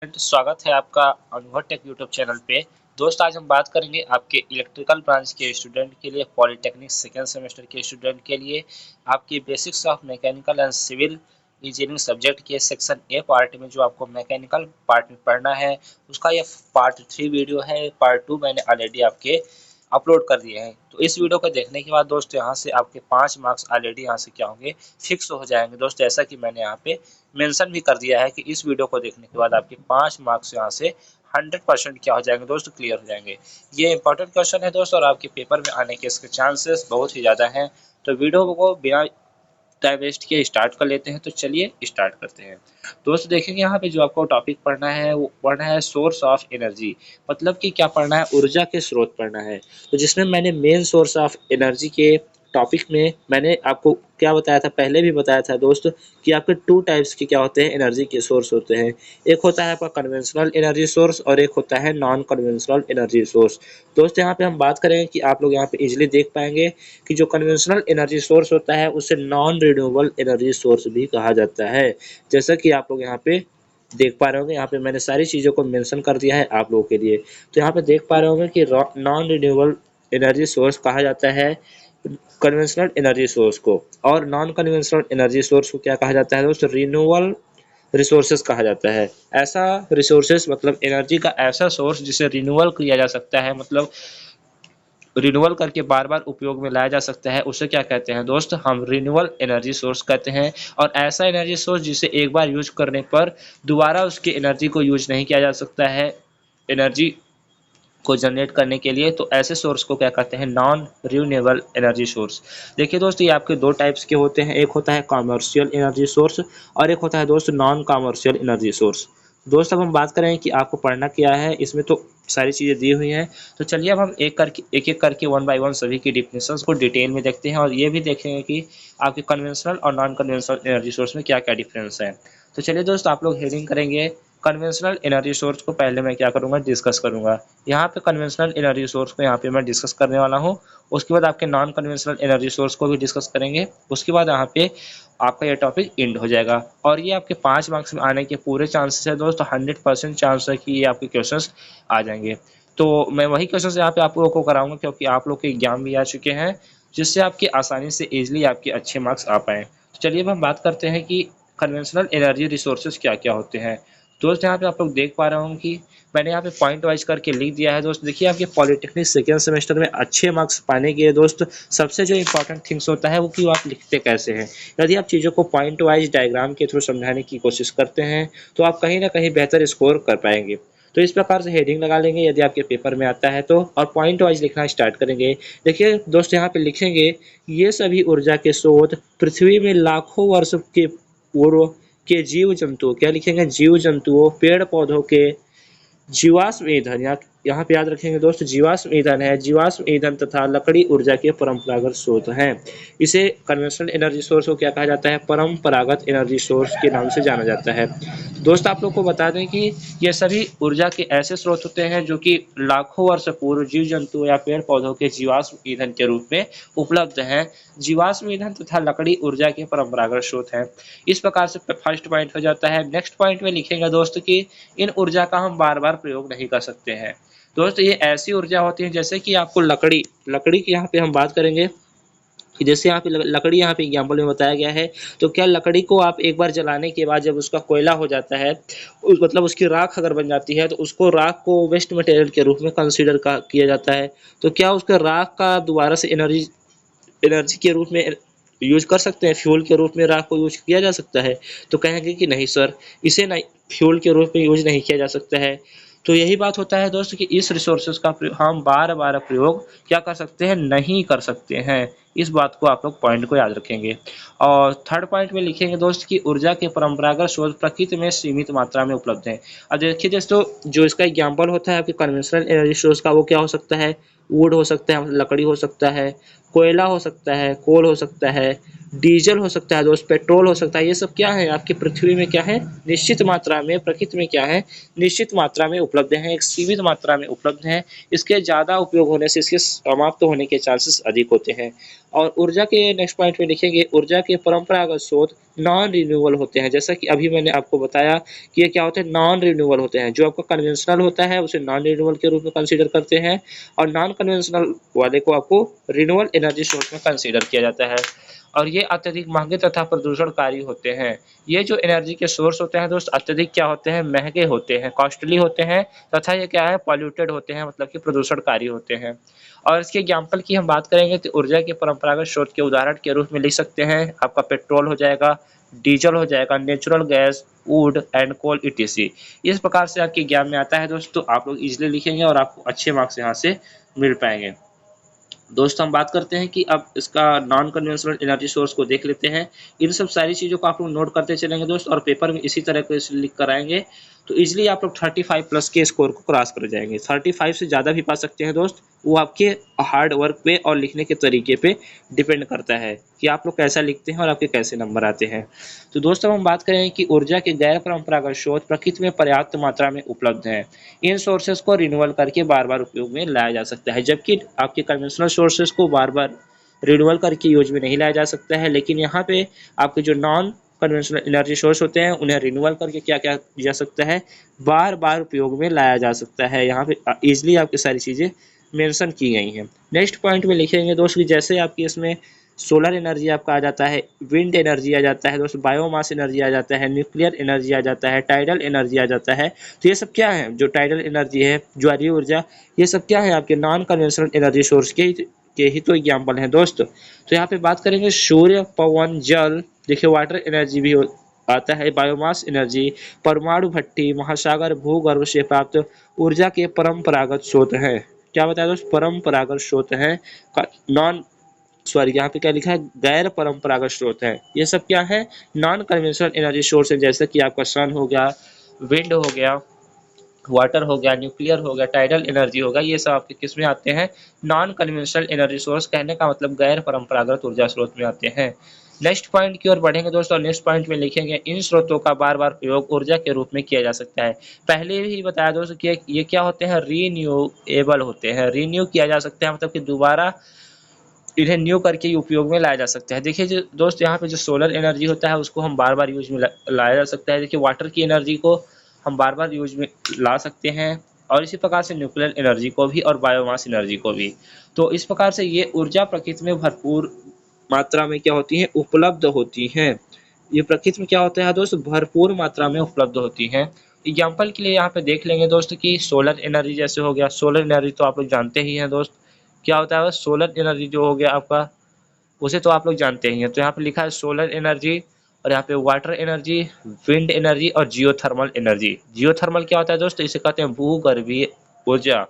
स्वागत है आपका अनुभव टेक यूट्यूब चैनल पे। दोस्त आज हम बात करेंगे आपके इलेक्ट्रिकल ब्रांच के स्टूडेंट के लिए, पॉलिटेक्निक सेकेंड सेमेस्टर के स्टूडेंट के लिए, आपकी basics of mechanical and civil engineering subject के सेक्शन ए पार्ट में जो आपको मैकेनिकल पार्ट में पढ़ना है, उसका ये पार्ट 3 वीडियो है। पार्ट 2 मैंने ऑलरेडी आपके अपलोड कर दिए हैं। तो इस वीडियो को देखने के बाद दोस्तों यहाँ से आपके 5 मार्क्स ऑलरेडी यहाँ से क्या होंगे, फिक्स हो जाएंगे दोस्त। ऐसा कि मैंने यहाँ पे मेंशन भी कर दिया है कि इस वीडियो को देखने के बाद आपके 5 मार्क्स यहाँ से 100% क्या हो जाएंगे दोस्त, क्लियर हो जाएंगे। ये इंपॉर्टेंट क्वेश्चन है दोस्त और आपके पेपर में आने के इसके चांसेस बहुत ही ज़्यादा हैं। तो वीडियो को बिना टाइम वेस्ट किए स्टार्ट कर लेते हैं। तो चलिए स्टार्ट करते हैं। दोस्त देखेंगे यहाँ पे जो आपको टॉपिक पढ़ना है वो पढ़ना है सोर्स ऑफ एनर्जी, मतलब कि क्या पढ़ना है, ऊर्जा के स्रोत पढ़ना है। तो जिसमें मैंने मेन सोर्स ऑफ एनर्जी के टॉपिक में मैंने आपको क्या बताया था, पहले भी बताया था दोस्त कि आपके 2 टाइप्स के क्या होते हैं, एनर्जी के सोर्स होते हैं। एक होता है आपका कन्वेंशनल एनर्जी सोर्स और एक होता है नॉन कन्वेंशनल एनर्जी सोर्स। दोस्त यहाँ पे हम बात करेंगे कि आप लोग यहाँ पे इजीली देख पाएंगे कि जो कन्वेंशनल एनर्जी सोर्स होता है उसे नॉन रिन्यूएबल एनर्जी सोर्स भी कहा जाता है। जैसा कि आप लोग यहाँ पे देख पा रहे होंगे, यहाँ पे मैंने सारी चीज़ों को मेंशन कर दिया है आप लोगों के लिए। तो यहाँ पे देख पा रहे होंगे कि नॉन रिन्यूएबल एनर्जी सोर्स कहा जाता है कन्वेंशनल एनर्जी सोर्स को, और नॉन कन्वेंशनल एनर्जी सोर्स को क्या कहा जाता है दोस्तों, रिन्यूएबल रिसोर्सेज कहा जाता है। ऐसा रिसोर्सेज मतलब एनर्जी का ऐसा सोर्स जिसे रिन्यूअल किया जा सकता है, मतलब रिन्यूअल करके बार बार उपयोग में लाया जा सकता है, उसे क्या कहते हैं दोस्त, हम रिन्यूअल एनर्जी सोर्स कहते हैं। और ऐसा एनर्जी सोर्स जिसे एक बार यूज करने पर दोबारा उसकी एनर्जी को यूज नहीं किया जा सकता है एनर्जी को जनरेट करने के लिए, तो ऐसे सोर्स को क्या कहते हैं, नॉन रिन्यूएबल एनर्जी सोर्स। देखिए दोस्त ये आपके 2 टाइप्स के होते हैं, एक होता है कॉमर्शियल एनर्जी सोर्स और एक होता है दोस्त नॉन कॉमर्शियल एनर्जी सोर्स। दोस्त अब हम बात करें कि आपको पढ़ना क्या है, इसमें तो सारी चीज़ें दी हुई हैं। तो चलिए अब हम एक एक करके वन बाय वन सभी की डिफिनेशंस को डिटेल में देखते हैं और ये भी देखेंगे कि आपके कन्वेंशनल और नॉन कन्वेंशनल एनर्जी सोर्स में क्या क्या डिफरेंस है। तो चलिए दोस्त आप लोग हेडिंग करेंगे कन्वेंशनल एनर्जी सोर्स को, पहले मैं क्या करूँगा, डिस्कस करूँगा। यहाँ पे कन्वेंशनल एनर्जी सोर्स को यहाँ पे मैं डिस्कस करने वाला हूँ। उसके बाद आपके नॉन कन्वेंशनल एनर्जी सोर्स को भी डिस्कस करेंगे। उसके बाद यहाँ पे आपका ये टॉपिक एंड हो जाएगा और ये आपके 5 मार्क्स में आने के पूरे चांसेस है दोस्तों। 100% चांस है कि ये आपके क्वेश्चंस आ जाएंगे। तो मैं वही क्वेश्चंस यहाँ पे आप लोगों को कराऊंगा क्योंकि आप लोग के एग्जाम भी आ चुके हैं, जिससे आपकी आसानी से ईजिली आपके अच्छे मार्क्स आ पाएँ। तो चलिए अब हम बात करते हैं कि कन्वेंशनल एनर्जी रिसोर्सेज क्या क्या होते हैं। दोस्त यहाँ पे आप लोग देख पा रहे होंगे कि मैंने यहाँ पे पॉइंट वाइज करके लिख दिया है। दोस्त देखिए आपके पॉलिटेक्निक सेकेंड सेमेस्टर में अच्छे मार्क्स पाने के लिए दोस्त सबसे जो इंपॉर्टेंट थिंग्स होता है वो कि आप लिखते कैसे हैं। यदि आप चीज़ों को पॉइंट वाइज डायग्राम के थ्रू समझाने की कोशिश करते हैं तो आप कहीं ना कहीं बेहतर स्कोर कर पाएंगे। तो इस प्रकार से हेडिंग लगा लेंगे यदि आपके पेपर में आता है तो, और पॉइंट वाइज लिखना स्टार्ट करेंगे। देखिए दोस्त यहाँ पे लिखेंगे ये सभी ऊर्जा के स्रोत पृथ्वी में लाखों वर्ष के पूर्व के जीव जंतुओं, क्या लिखेंगे, जीव जंतुओं, पेड़ पौधों के जीवाश्म ईंधन, यहाँ पे याद रखेंगे दोस्त, जीवाश्म ईंधन है, जीवाश्म ईंधन तथा लकड़ी ऊर्जा के परंपरागत स्रोत हैं। इसे कन्वेंशनल एनर्जी सोर्स को क्या कहा जाता है, परंपरागत एनर्जी सोर्स के नाम से जाना जाता है। दोस्त आप लोग को बता दें कि ये सभी ऊर्जा के ऐसे स्रोत होते हैं जो कि लाखों वर्ष पूर्व जीव जंतु या पेड़ पौधों के जीवाश्म ईंधन के रूप में उपलब्ध हैं। जीवाश्म ईंधन तथा लकड़ी ऊर्जा के परंपरागत स्रोत हैं। इस प्रकार से फर्स्ट पॉइंट हो जाता है। नेक्स्ट पॉइंट में लिखेंगे दोस्त कि इन ऊर्जा का हम बार बार प्रयोग नहीं कर सकते हैं। दोस्त ये ऐसी ऊर्जा होती है जैसे कि आपको लकड़ी की यहाँ पे हम बात करेंगे कि जैसे यहाँ पे लकड़ी यहाँ पे एग्जाम्पल में बताया गया है। तो क्या लकड़ी को आप एक बार जलाने के बाद जब उसका कोयला हो जाता है, मतलब उसकी राख अगर बन जाती है तो उसको राख को वेस्ट मटेरियल के रूप में कंसीडर किया जाता है। तो क्या उसका राख का दोबारा से एनर्जी के रूप में यूज कर सकते हैं, फ्यूल के रूप में राख को यूज किया जा सकता है? तो कहेंगे कि नहीं सर, इसे नहीं, फ्यूल के रूप में यूज नहीं किया जा सकता है। तो यही बात होता है दोस्त कि इस रिसोर्सेज का हम बार बार प्रयोग क्या कर सकते हैं, नहीं कर सकते हैं। इस बात को आप लोग पॉइंट को याद रखेंगे। और थर्ड पॉइंट में लिखेंगे दोस्त कि ऊर्जा के परंपरागत स्रोत प्रकृति में सीमित मात्रा में उपलब्ध हैं। अब देखिए दोस्तों, जो इसका एग्जाम्पल होता है आपके कन्वेंशनल एनर्जी सोर्स का, वो क्या हो सकता है, वुड हो सकता है, लकड़ी हो सकता है, कोयला हो सकता है, कोल हो सकता है, डीजल हो सकता है दोस्त, पेट्रोल हो सकता है। ये सब क्या है, आपकी पृथ्वी में क्या है, निश्चित मात्रा में, प्रकृति में क्या है, निश्चित मात्रा में उपलब्ध हैं, एक सीमित मात्रा में उपलब्ध हैं। इसके ज़्यादा उपयोग होने से इसके समाप्त होने के चांसेस अधिक होते हैं। और ऊर्जा के नेक्स्ट पॉइंट में लिखेंगे ऊर्जा के परंपरागत स्रोत नॉन रिन्यूएबल होते हैं। जैसा कि अभी मैंने आपको बताया कि ये क्या होते हैं, नॉन रिन्यूएबल होते हैं। जो आपका कन्वेंशनल होता है उसे नॉन रिन्यूएबल के रूप में कंसीडर करते हैं और नॉन कन्वेंशनल वाले को आपको रिन्यूएबल एनर्जी सोर्स में कंसीडर किया जाता है। और ये अत्यधिक महंगे तथा प्रदूषणकारी होते हैं। ये जो एनर्जी के सोर्स होते हैं दोस्त अत्यधिक क्या होते हैं, महंगे होते हैं, कॉस्टली होते हैं तथा ये क्या है, पॉल्यूटेड होते हैं, मतलब कि प्रदूषणकारी होते हैं। और इसके एग्जाम्पल की हम बात करेंगे तो ऊर्जा के परंपरागत स्रोत के उदाहरण के रूप में लिख सकते हैं आपका पेट्रोल हो जाएगा, डीजल हो जाएगा, natural gas, wood and coal etc. इस प्रकार से आपके ज्ञान में आता है दोस्तों, आप लोग इजीली लिखेंगे और आपको अच्छे मार्क्स यहाँ से मिल पाएंगे। दोस्तों हम बात करते हैं कि अब इसका नॉन कन्वेंशनल एनर्जी सोर्स को देख लेते हैं। इन सब सारी चीज़ों को आप लोग नोट करते चलेंगे दोस्त और पेपर में इसी तरह के लिख कर आएंगे तो इजीली आप लोग 35 प्लस के स्कोर को क्रॉस कर जाएंगे। 35 से ज़्यादा भी पा सकते हैं दोस्त, वो आपके हार्ड वर्क पे और लिखने के तरीके पे डिपेंड करता है कि आप लोग कैसा लिखते हैं और आपके कैसे नंबर आते हैं। तो दोस्तों हम बात करें कि ऊर्जा के गैर परंपरागत स्रोत प्रकृति में पर्याप्त मात्रा में उपलब्ध हैं। इन सोर्सेज को रिन्यूअल करके बार बार उपयोग में लाया जा सकता है, जबकि आपके कन्वेंशनल सोर्सेज को बार बार रिन्यूअल करके यूज में नहीं लाया जा सकता है। लेकिन यहाँ पे आपके जो नॉन कन्वेंशनल एनर्जी सोर्स होते हैं उन्हें रिन्यूअल करके क्या क्या किया जा सकता है, बार बार उपयोग में लाया जा सकता है। यहाँ पे ईजिली आपकी सारी चीज़ें मेंशन की गई हैं। नेक्स्ट पॉइंट में लिखेंगे दोस्त कि जैसे आपकी इसमें सोलर एनर्जी आपका आ जाता है, विंड एनर्जी आ जाता है दोस्त, बायोमास एनर्जी आ जाता है, न्यूक्लियर एनर्जी आ जाता है, टाइडल एनर्जी आ जाता है। तो ये सब क्या है, जो टाइडल एनर्जी है, ज्वारीय ऊर्जा, ये सब क्या है आपके नॉन कन्वेंशनल एनर्जी सोर्स के ही तो एग्जाम्पल हैं दोस्त। तो यहाँ पे बात करेंगे सूर्य, पवन, जल, देखिए वाटर एनर्जी भी आता है, बायोमास एनर्जी, परमाणु भट्टी, महासागर, भूगर्भ से प्राप्त ऊर्जा के परंपरागत स्रोत हैं। क्या बताया दोस्त, परंपरागत स्रोत हैं, नॉन सॉरी यहाँ पे क्या लिखा है, गैर परंपरागत स्रोत है। ये सब क्या है, नॉन कन्वेंशनल एनर्जी सोर्स है, जैसे कि आपका सन हो गया, विंड हो गया, वाटर हो गया, न्यूक्लियर हो गया, टाइडल एनर्जी होगा। ये सब आपके किस में आते हैं, नॉन कन्वेंशनल एनर्जी सोर्स, कहने का मतलब गैर परंपरागत ऊर्जा स्रोत में आते हैं। नेक्स्ट पॉइंट की ओर बढ़ेंगे दोस्तों। नेक्स्ट पॉइंट में लिखेंगे इन स्रोतों का बार बार प्रयोग ऊर्जा के रूप में किया जा सकता है। पहले भी बताया दोस्तों कि ये क्या होते हैं, रीन्यूएबल होते हैं, रीन्यू किया जा सकता है, मतलब कि दोबारा इन्हें न्यू करके उपयोग में लाया जा सकता है। देखिए जो दोस्त यहाँ पे जो सोलर एनर्जी होता है उसको हम बार बार यूज में लाया जा सकता है। देखिए वाटर की एनर्जी को हम बार बार यूज में ला सकते हैं और इसी प्रकार से न्यूक्लियर एनर्जी को भी और बायोमास एनर्जी को भी। तो इस प्रकार से ये ऊर्जा प्रकृति में भरपूर मात्रा में क्या होती है, उपलब्ध होती हैं। ये प्रकृति में क्या होता है दोस्त, भरपूर मात्रा में उपलब्ध होती हैं। एग्जाम्पल के लिए यहाँ पे देख लेंगे दोस्त कि सोलर एनर्जी जैसे हो गया, सोलर एनर्जी तो आप लोग जानते ही हैं दोस्त, क्या होता है सोलर एनर्जी जो हो गया आपका, उसे तो आप लोग जानते ही हैं। तो यहाँ पे लिखा है सोलर एनर्जी और यहाँ पे वाटर एनर्जी, विंड एनर्जी और जियोथर्मल एनर्जी। जियोथर्मल क्या होता है दोस्तों, इसे कहते हैं भूगर्भीय ऊर्जा।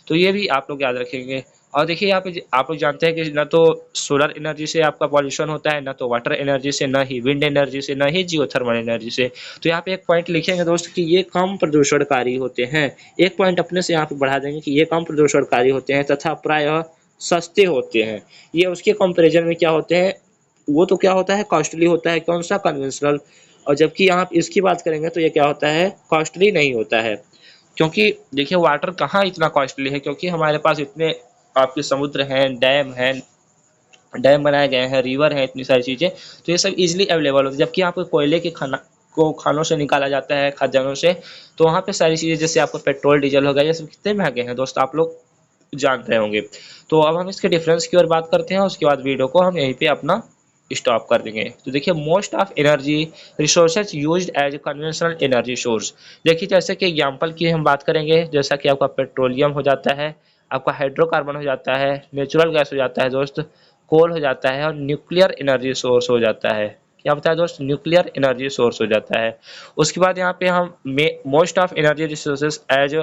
तो ये भी आप लोग याद रखेंगे। और देखिए यहाँ पे आप लोग जानते हैं कि न तो सोलर एनर्जी से आपका पॉल्यूशन होता है, न तो वाटर एनर्जी से, न ही विंड एनर्जी से, न ही जियोथर्मल एनर्जी से। तो यहाँ पे एक पॉइंट लिखेंगे दोस्त कि ये कम प्रदूषणकारी होते हैं। एक पॉइंट अपने से यहाँ पे बढ़ा देंगे कि ये कम प्रदूषणकारी होते हैं तथा प्रायः सस्ते होते हैं। ये उसके कंपैरिजन में क्या होते हैं, वो तो क्या होता है, कॉस्टली होता है, कौन सा, कन्वेंशनल। और जबकि यहाँ इसकी बात करेंगे तो ये क्या होता है, कॉस्टली नहीं होता है। क्योंकि देखिए वाटर कहाँ इतना कॉस्टली है, क्योंकि हमारे पास इतने आपके समुद्र हैं, डैम बनाए गए हैं, रिवर हैं, इतनी सारी चीज़ें, तो ये सब इजीली अवेलेबल होती है। जबकि यहाँ पे कोयले के खानों से निकाला जाता है, खदानों से, तो वहाँ पे सारी चीज़ें जैसे आपको पेट्रोल डीजल हो गया, ये सब कितने महंगे हैं दोस्त, आप लोग जान रहे होंगे। तो अब हम इसके डिफरेंस की ओर बात करते हैं, उसके बाद वीडियो को हम यहीं पे अपना स्टॉप कर देंगे। तो देखिए most of energy resources used as conventional energy source. देखिए जैसे कि एग्जांपल की हम बात करेंगे, जैसा कि आपका पेट्रोलियम हो जाता है, आपका हाइड्रोकार्बन हो जाता है, नेचुरल गैस हो जाता है दोस्त, कोल हो जाता है और न्यूक्लियर एनर्जी सोर्स हो जाता है। क्या बताया दोस्त, न्यूक्लियर एनर्जी सोर्स हो जाता है। उसके बाद यहाँ पे हम most of energy resources as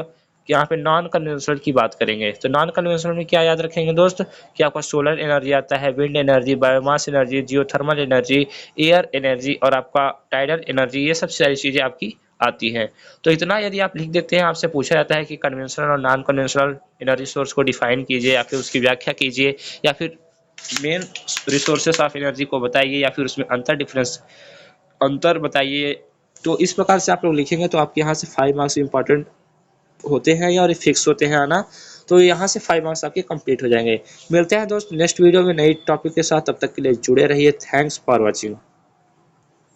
यहाँ पे नॉन कन्वेंशनल की बात करेंगे। तो नॉन कन्वेंशनल में क्या याद रखेंगे दोस्त कि आपका सोलर एनर्जी आता है, wind energy, biomass energy, geothermal energy, air energy और आपका टाइडल एनर्जी, ये सब सारी चीज़ें आपकी आती हैं। तो इतना यदि आप लिख देते हैं, आपसे पूछा जाता है कि कन्वेंशनल और नॉन कन्वेंशनल एनर्जी सोर्स को डिफाइन कीजिए या फिर उसकी व्याख्या कीजिए या फिर मेन रिसोर्सेस ऑफ एनर्जी को बताइए या फिर उसमें अंतर बताइए। तो इस प्रकार से आप लोग लिखेंगे तो आपके यहाँ से 5 मार्क्स इंपॉर्टेंट होते हैं और फिक्स होते हैं आना। तो यहाँ से 5 मार्क्स आपके कंप्लीट हो जाएंगे। मिलते हैं दोस्त नेक्स्ट वीडियो में नई टॉपिक के साथ, तब तक के लिए जुड़े रहिए। Thanks for watching.